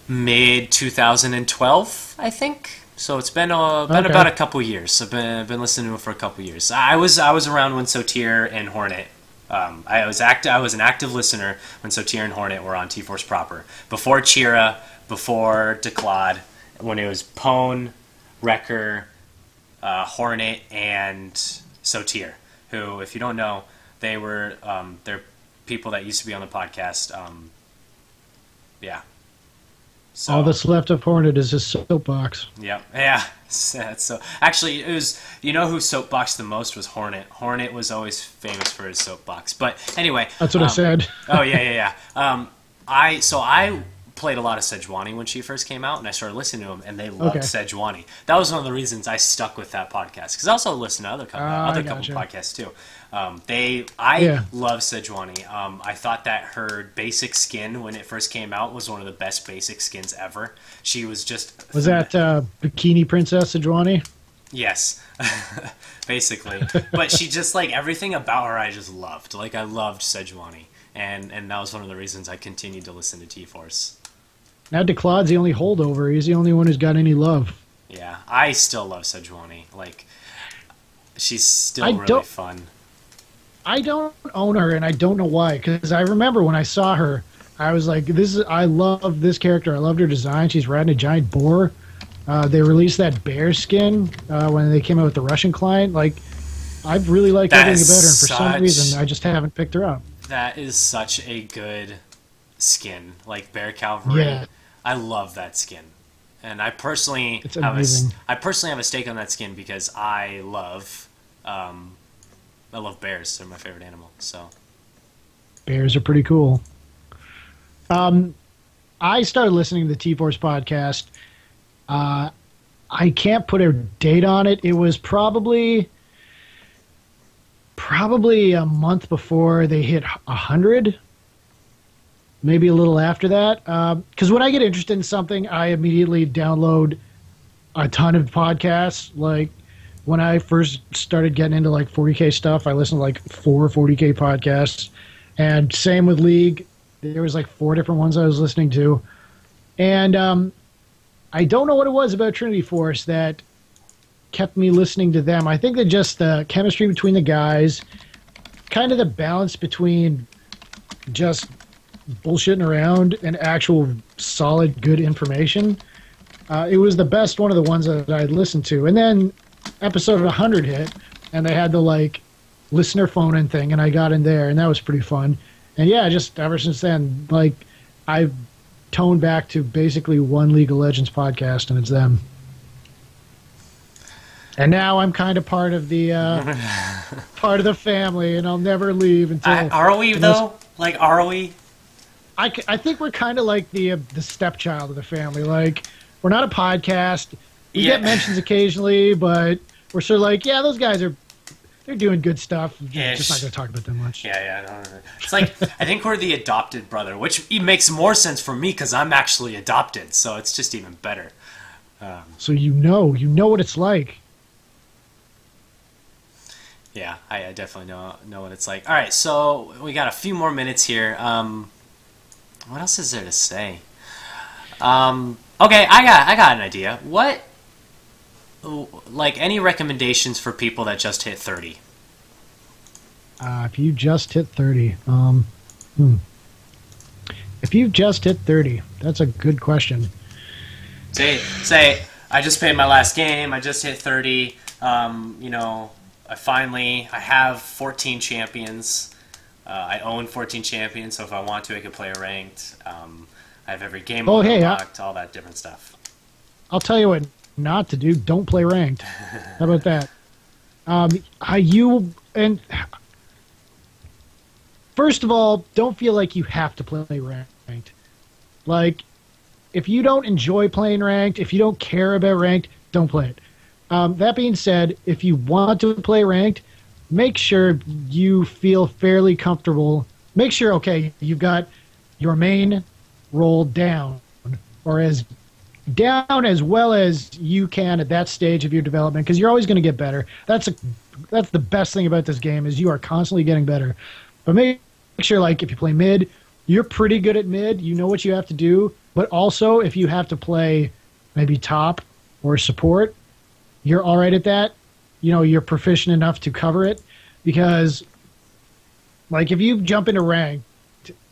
mid 2012, I think. So it's been about a couple years. I've been listening to it for a couple years. I was around when Sotir and Hornet. I was an active listener when Sotir and Hornet were on T-Force proper. Before Chira, before Declad, when it was Pwn, Wrecker, Hornet, and Sotir. Who, if you don't know, they're people that used to be on the podcast. Yeah. So, all that's left of Hornet is his soapbox. Yeah. So actually, it was who soapboxed the most was Hornet. Hornet was always famous for his soapbox. But anyway, that's what I said. Oh yeah. I played a lot of Sejuani when she first came out, and I started listening to them, and they loved Sejuani. That was one of the reasons I stuck with that podcast because I also listened to other couple podcasts too. I love Sejuani. I thought that her basic skin when it first came out was one of the best basic skins ever. She was just that Bikini Princess Sejuani? Yes, basically. But she just everything about her I just loved. Like I loved Sejuani, and that was one of the reasons I continued to listen to T-Force. Now Declad's the only holdover. He's the only one who's got any love. Yeah, I still love Sejuani. Like she's still really fun. I don't own her, and I don't know why. Because I remember when I saw her, I was like, I love this character. I loved her design. She's riding a giant boar. They released that bear skin when they came out with the Russian client. Like, I've really liked everything about her, and for some reason, I just haven't picked her up. That is such a good skin. Like, Bear Cavalry. Yeah. I love that skin. And I personally have a stake on that skin because I love bears. They're my favorite animal. So bears are pretty cool. I started listening to the T-Force podcast. I can't put a date on it. It was probably a month before they hit 100. Maybe a little after that. Because when I get interested in something, I immediately download a ton of podcasts. Like, when I first started getting into 40K stuff, I listened to 4 40K podcasts. And same with League. There was 4 different ones I was listening to. And I don't know what it was about Trinity Force that kept me listening to them. I think that just the chemistry between the guys, kind of the balance between just bullshitting around and actual solid, good information. It was the best one of the ones that I listened to. And then episode 100 hit, and they had the listener phone-in thing, and I got in there, and that was pretty fun. And yeah, just ever since then, I've toned back to basically one League of Legends podcast, and it's them. And now I'm kind of part of the family, and I'll never leave until. Are we though? Like, are we? I think we're kind of like the stepchild of the family. Like, we're not a podcast. We get mentions occasionally, but we're sort of like, yeah, those guys they're doing good stuff. Just not going to talk about them much. Yeah. No. It's like, I think we're the adopted brother, which makes more sense for me because I'm actually adopted, so it's just even better. So you know what it's like. Yeah, I definitely know what it's like. All right, so we got a few more minutes here. What else is there to say? Okay, I got an idea. What, like, any recommendations for people that just hit 30? If you just hit 30, if you've just hit 30, that's a good question. Say, I just played my last game. I just hit 30. I have 14 champions. I own 14 champions, so if I want to, I could play a ranked. I have every game unlocked, all that different stuff. I'll tell you what not to do. Don't play ranked. How about that? First of all, don't feel like you have to play ranked. Like, if you don't enjoy playing ranked, if you don't care about ranked, don't play it. That being said, if you want to play ranked, make sure you feel fairly comfortable. Make sure, okay, you've got your main role down, or as down as well as you can at that stage of your development, because you're always going to get better. That's the best thing about this game, is you are constantly getting better. But make sure, like, if you play mid, you're pretty good at mid. You know what you have to do. But also, if you have to play maybe top or support, you're all right at that. You know, you're proficient enough to cover it. Because, like, if you jump into ranked,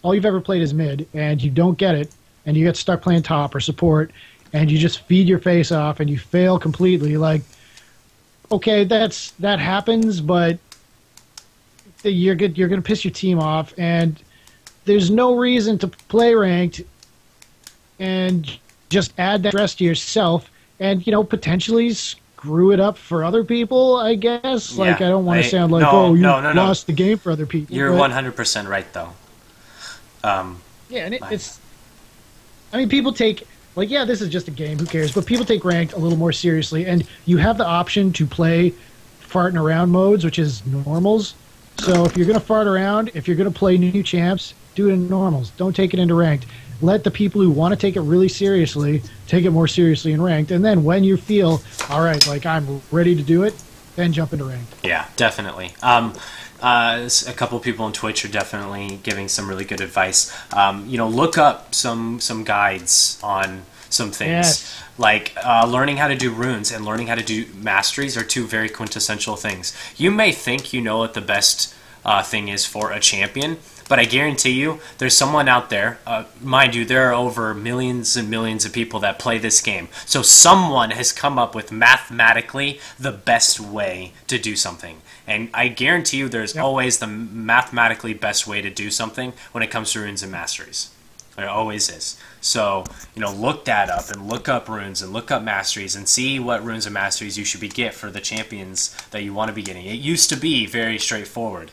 all you've ever played is mid, and you don't get it, and you get stuck playing top or support, and you just feed your face off, and you fail completely, like, okay, that happens, but you're going to piss your team off, and there's no reason to play ranked and just add that stress to yourself and, potentially screw it up for other people, I guess. Like, I don't want to sound like, you lost the game for other people. You're 100% right, though. It's... I mean, people take... Like, yeah, this is just a game, who cares? But people take ranked a little more seriously, and you have the option to play farting around modes, which is normals. So if you're going to fart around, if you're going to play new champs, do it in normals. Don't take it into ranked. Let the people who want to take it really seriously take it more seriously in ranked. And then when you feel, all right, like, I'm ready to do it, then jump into ranked. Yeah, definitely. A couple people on Twitch are definitely giving some really good advice. Look up some guides on some things. Yes. Like learning how to do runes and learning how to do masteries are two very quintessential things. You may think you know what the best thing is for a champion, but I guarantee you there's someone out there, mind you, there are over millions and millions of people that play this game. So someone has come up with mathematically the best way to do something. And I guarantee you there's always the mathematically best way to do something when it comes to runes and masteries. There always is. So, look that up and look up runes and look up masteries and see what runes and masteries you should get for the champions that you want to be getting. It used to be very straightforward.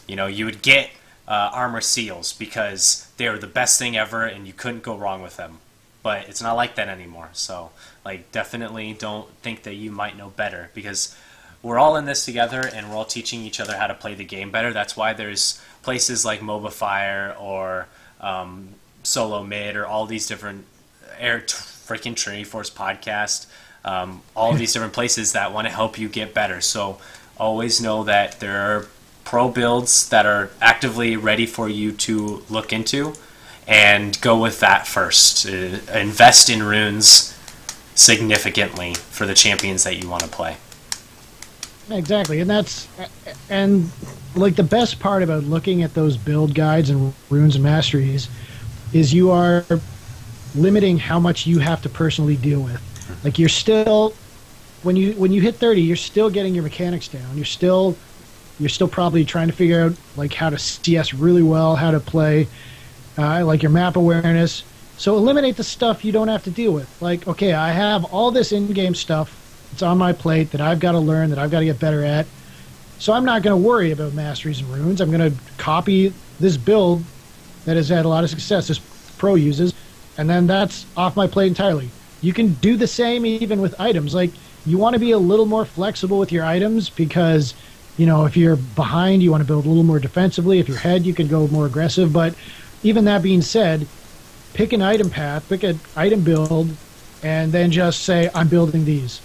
You would get armor seals because they were the best thing ever and you couldn't go wrong with them. But it's not like that anymore. So, definitely don't think that you might know better, because we're all in this together and we're all teaching each other how to play the game better. That's why there's places like MOBA Fire or Solo Mid or all these different freaking Trinity Force podcast, all of these different places that want to help you get better. So always know that there are pro builds that are actively ready for you to look into, and go with that first. Invest in runes significantly for the champions that you want to play. Exactly, and the best part about looking at those build guides and runes and masteries is you are limiting how much you have to personally deal with. Like, you're still, when you hit 30, you're still getting your mechanics down. You're still probably trying to figure out how to CS really well, how to play, your map awareness. So eliminate the stuff you don't have to deal with. Like, okay, I have all this in-game stuff it's on my plate that I've got to learn, that I've got to get better at. So I'm not going to worry about masteries and runes. I'm going to copy this build that has had a lot of success, this pro uses, and then that's off my plate entirely. You can do the same even with items. Like, you want to be a little more flexible with your items because, you know, if you're behind, you want to build a little more defensively. If you're ahead, you can go more aggressive. But even that being said, pick an item path, pick an item build, and then just say, I'm building these.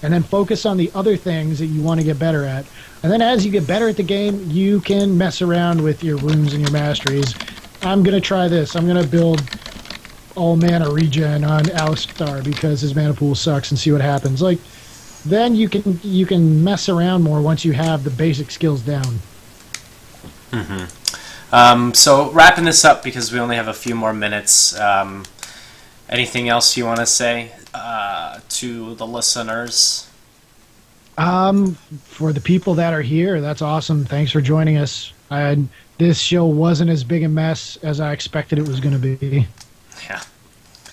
And then focus on the other things that you want to get better at. And then as you get better at the game, you can mess around with your runes and your masteries. I'm going to try this. I'm going to build all mana regen on Alistar because his mana pool sucks and see what happens. Like, then you can mess around more once you have the basic skills down. So wrapping this up because we only have a few more minutes. Anything else you want to say to the listeners? For the people that are here, that's awesome. Thanks for joining us. This show wasn't as big a mess as I expected it was going to be. Yeah.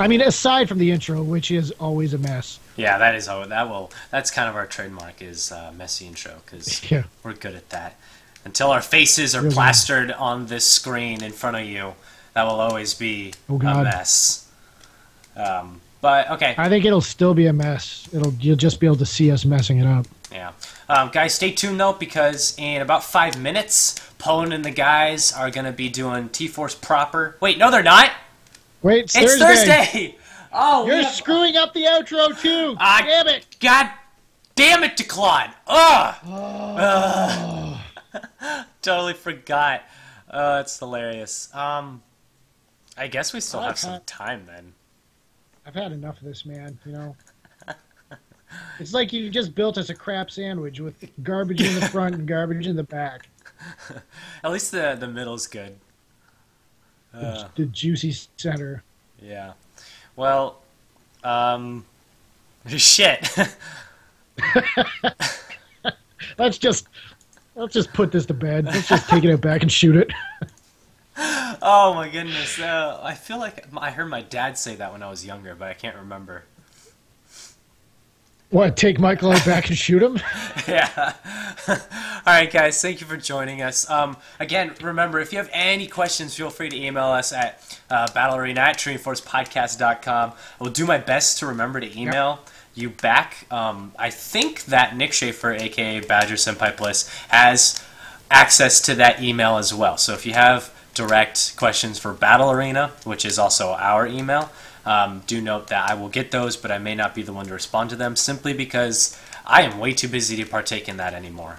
I mean, aside from the intro, which is always a mess. Yeah, that's kind of our trademark is messy intro because we're good at that. Until our faces are plastered on this screen in front of you, that will always be a mess. But okay. I think it'll still be a mess. You'll just be able to see us messing it up. Yeah. Guys, stay tuned though because in about 5 minutes, Pone and the guys are gonna be doing T-Force proper. Wait, no, they're not. Wait, it's Thursday. Oh, you're screwing up the outro too. Damn it! God damn it, Declawed. Ugh. Totally forgot. It's hilarious. I guess we still have some time then. I've had enough of this, man. You know, it's like you just built us a crap sandwich with garbage in the front and garbage in the back. At least the middle's good. The juicy center. Yeah. Well, shit. Let's just put this to bed. Let's just take it out back and shoot it. Oh my goodness. I feel like I heard my dad say that when I was younger, but I can't remember. What, take Michael out back and shoot him? Yeah. Alright guys, thank you for joining us. Again, remember, if you have any questions, feel free to email us at battlearena@TrinityForcePodcast.com. I will do my best to remember to email you back. I think that Nick Schaefer, aka Badger Senpai Bliss, has access to that email as well. So if you have direct questions for Battle Arena, which is also our email, do note that I will get those, but I may not be the one to respond to them simply because I am way too busy to partake in that anymore.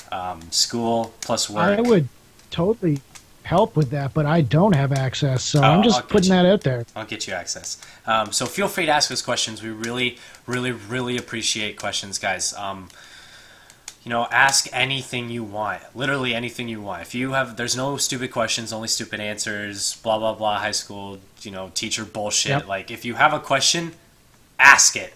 School plus work. I would totally help with that, but I don't have access, so I'm just putting that out there. I'll get you access. So feel free to ask us questions. We really, really, really appreciate questions, guys. You know, ask anything you want. Literally anything you want. If you have, there's no stupid questions, only stupid answers, blah, blah, blah, high school, you know, teacher bullshit. Yep. Like, if you have a question, ask it.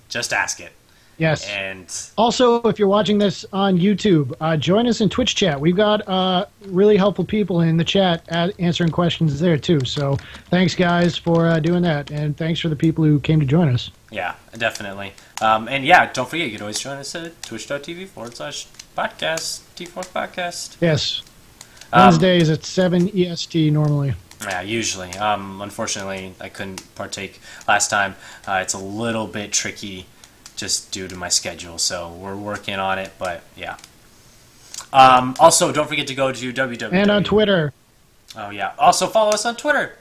Just ask it. Yes. And also, if you're watching this on YouTube, join us in Twitch chat. We've got really helpful people in the chat answering questions there, too. So thanks, guys, for doing that. And thanks for the people who came to join us. Yeah, definitely. And yeah, don't forget, you can always join us at twitch.tv/podcast, T4 Podcast. Yes. Wednesdays at 7 EST normally. Yeah, usually. Unfortunately, I couldn't partake last time. It's a little bit tricky just due to my schedule, so we're working on it, but yeah. Also, don't forget to go to www. And on Twitter. Oh, yeah. Also, follow us on Twitter.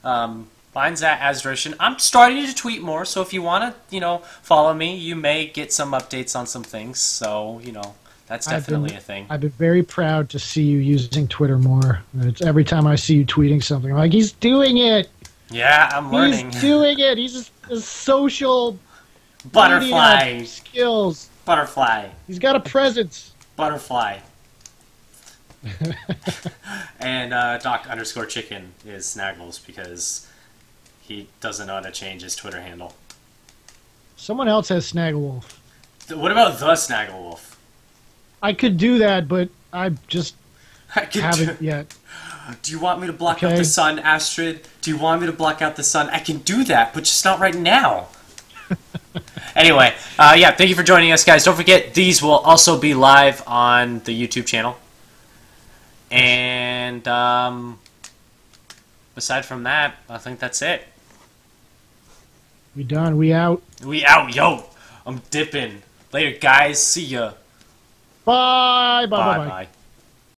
Mine's at Asdrishan. I'm starting to tweet more, so if you want to, you know, follow me, you may get some updates on some things, so, you know, that's definitely a thing. I've been very proud to see you using Twitter more. It's every time I see you tweeting something, I'm like, he's doing it! Yeah, I'm learning. He's doing it! He's a social... Butterfly. Skills. Butterfly. He's got a presence. Butterfly. And Doc_Chicken is Snaggles because he doesn't know how to change his Twitter handle. Someone else has Snagglewolf. What about the Snagglewolf? I could do that, but I just haven't yet. Do you want me to block out the sun, Astrid? Do you want me to block out the sun? I can do that, but just not right now. Anyway, yeah, thank you for joining us, guys. Don't forget, these will also be live on the YouTube channel. And aside from that, I think that's it. We done. We out. We out, yo. I'm dipping. Later, guys. See ya. Bye. Bye. Bye. Bye. Bye. Bye.